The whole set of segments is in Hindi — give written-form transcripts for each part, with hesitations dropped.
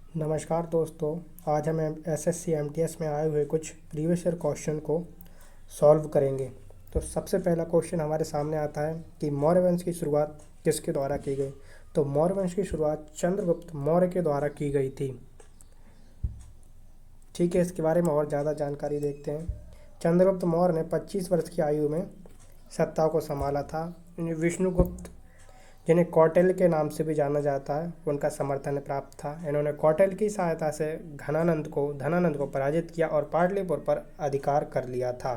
नमस्कार दोस्तों। आज हम एसएससी एमटीएस में आए हुए कुछ प्रीवियस ईयर क्वेश्चन को सॉल्व करेंगे। तो सबसे पहला क्वेश्चन हमारे सामने आता है कि मौर्य वंश की शुरुआत किसके द्वारा की गई। तो मौर्य वंश की शुरुआत चंद्रगुप्त मौर्य के द्वारा की गई थी। ठीक है, इसके बारे में और ज़्यादा जानकारी देखते हैं। चंद्रगुप्त मौर्य ने 25 वर्ष की आयु में सत्ता को संभाला था। विष्णुगुप्त, जिन्हें कौटिल्य के नाम से भी जाना जाता है, उनका समर्थन प्राप्त था। इन्होंने कौटिल्य की सहायता से धनानंद को पराजित किया और पाटलिपुत्र पर अधिकार कर लिया था।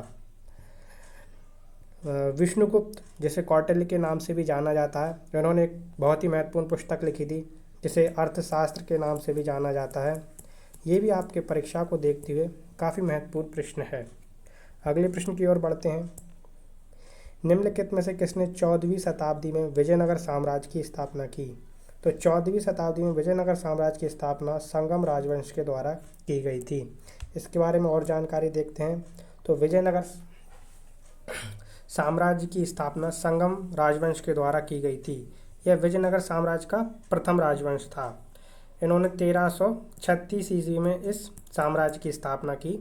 विष्णुगुप्त, जिसे कौटिल्य के नाम से भी जाना जाता है, इन्होंने एक बहुत ही महत्वपूर्ण पुस्तक लिखी थी जिसे अर्थशास्त्र के नाम से भी जाना जाता है। ये भी आपके परीक्षा को देखते हुए काफ़ी महत्वपूर्ण प्रश्न है। अगले प्रश्न की ओर बढ़ते हैं। निम्नलिखित में से किसने 14वीं शताब्दी में विजयनगर साम्राज्य की स्थापना की। तो 14वीं शताब्दी में विजयनगर साम्राज्य की स्थापना संगम राजवंश के द्वारा की गई थी। इसके बारे में और जानकारी देखते हैं। तो विजयनगर साम्राज्य की स्थापना संगम राजवंश के द्वारा की गई थी। यह विजयनगर साम्राज्य का प्रथम राजवंश था। इन्होंने 1336 ईस्वी में इस साम्राज्य की स्थापना की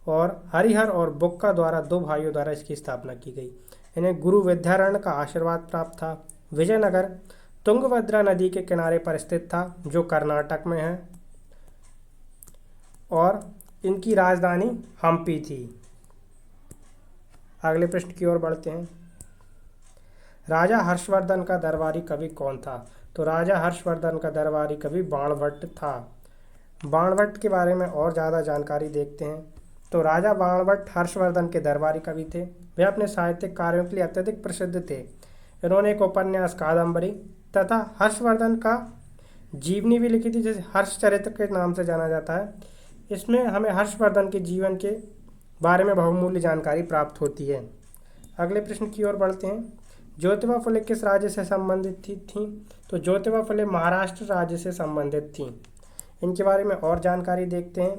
और हरिहर और बुक्का द्वारा दो भाइयों द्वारा इसकी स्थापना की गई। इन्हें गुरु विद्यारण्य का आशीर्वाद प्राप्त था। विजयनगर तुंगभद्रा नदी के किनारे पर स्थित था, जो कर्नाटक में है, और इनकी राजधानी हम्पी थी। अगले प्रश्न की ओर बढ़ते हैं। राजा हर्षवर्धन का दरबारी कवि कौन था। तो राजा हर्षवर्धन का दरबारी कवि बाणभट्ट था। बाणभट्ट के बारे में और ज़्यादा जानकारी देखते हैं। तो राजा बाणभट्ट हर्षवर्धन के दरबारी कवि थे। वे अपने साहित्यिक कार्यों के लिए अत्यधिक प्रसिद्ध थे। इन्होंने एक उपन्यास कादम्बरी तथा हर्षवर्धन का जीवनी भी लिखी थी, जिसे हर्षचरित्र के नाम से जाना जाता है। इसमें हमें हर्षवर्धन के जीवन के बारे में बहुमूल्य जानकारी प्राप्त होती है। अगले प्रश्न की ओर बढ़ते हैं। ज्योतिबा फुले किस राज्य से संबंधित थीं। तो ज्योतिबा फुले महाराष्ट्र राज्य से संबंधित थीं। इनके बारे में और जानकारी देखते हैं।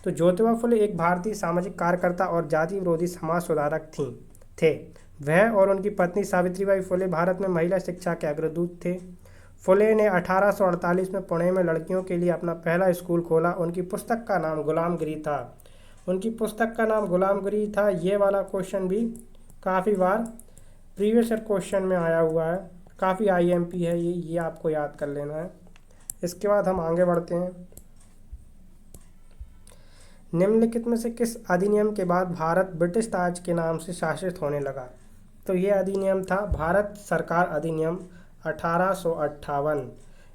तो ज्योतिबा फुले एक भारतीय सामाजिक कार्यकर्ता और जाति विरोधी समाज सुधारक थे। वह और उनकी पत्नी सावित्रीबाई फुले भारत में महिला शिक्षा के अग्रदूत थे। फुले ने 1848 में पुणे में लड़कियों के लिए अपना पहला स्कूल खोला। उनकी पुस्तक का नाम गुलामगिरी था। ये वाला क्वेश्चन भी काफ़ी बार प्रीवियस ईयर क्वेश्चन में आया हुआ है। काफ़ी आईएमपी है ये आपको याद कर लेना है। इसके बाद हम आगे बढ़ते हैं। निम्नलिखित में से किस अधिनियम के बाद भारत ब्रिटिश ताज के नाम से शासित होने लगा। तो ये अधिनियम था भारत सरकार अधिनियम 1858।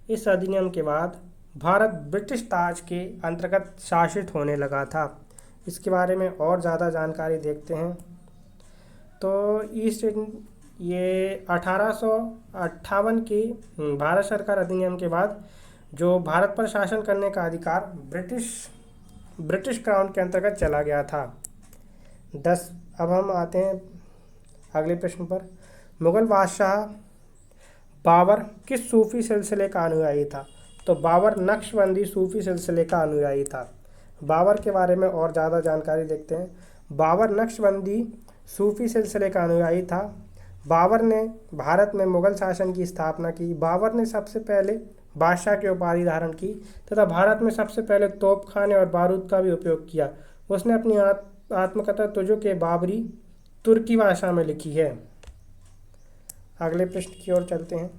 इस अधिनियम के बाद भारत ब्रिटिश ताज के अंतर्गत शासित होने लगा था। इसके बारे में और ज़्यादा जानकारी देखते हैं। तो ये 1858 की भारत सरकार अधिनियम के बाद जो भारत पर शासन करने का अधिकार ब्रिटिश क्राउन के अंतर्गत चला गया था। अब हम आते हैं अगले प्रश्न पर। मुगल बादशाह बाबर किस सूफी सिलसिले का अनुयायी था। तो बाबर नक्शबंदी सूफी सिलसिले का अनुयायी था। बाबर के बारे में और ज़्यादा जानकारी देखते हैं। बाबर नक्शबंदी सूफी सिलसिले का अनुयायी था। बाबर ने भारत में मुगल शासन की स्थापना की। बाबर ने सबसे पहले बादशाह की उपाधि धारण की तथा भारत में सबसे पहले तोपखाने और बारूद का भी उपयोग किया। उसने अपनी आत्मकथा तुजो के बाबरी तुर्की भाषा में लिखी है। अगले प्रश्न की ओर चलते हैं।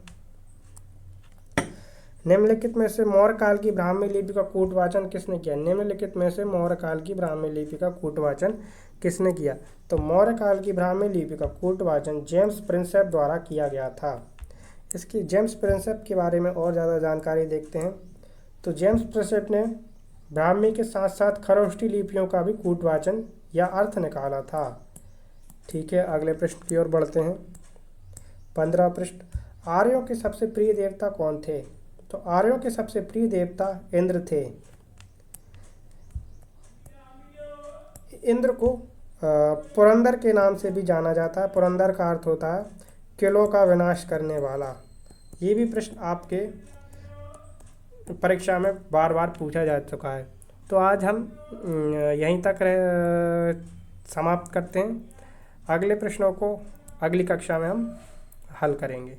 निम्नलिखित में से मौर्य काल की ब्राह्मी लिपि का कूटवाचन किसने किया। निम्नलिखित में से मौर्य काल की ब्राह्मी लिपि का कूटवाचन किसने किया। तो मौर्य काल की ब्राह्मी लिपि का कूटवाचन जेम्स प्रिंसेप द्वारा किया गया था। इसकी जेम्स प्रिंसेप के बारे में और ज़्यादा जानकारी देखते हैं। तो जेम्स प्रिंसेप ने ब्राह्मी के साथ साथ खरोष्टी लिपियों का भी कूटवाचन या अर्थ निकाला था। ठीक है, अगले प्रश्न की ओर बढ़ते हैं। 15 प्रश्न। आर्यों के सबसे प्रिय देवता कौन थे। तो आर्यों के सबसे प्रिय देवता इंद्र थे। इंद्र को पुरंदर के नाम से भी जाना जाता है। पुरंदर का अर्थ होता है किलों का विनाश करने वाला। ये भी प्रश्न आपके परीक्षा में बार बार पूछा जा चुका है। तो आज हम यहीं तक समाप्त करते हैं। अगले प्रश्नों को अगली कक्षा में हम हल करेंगे।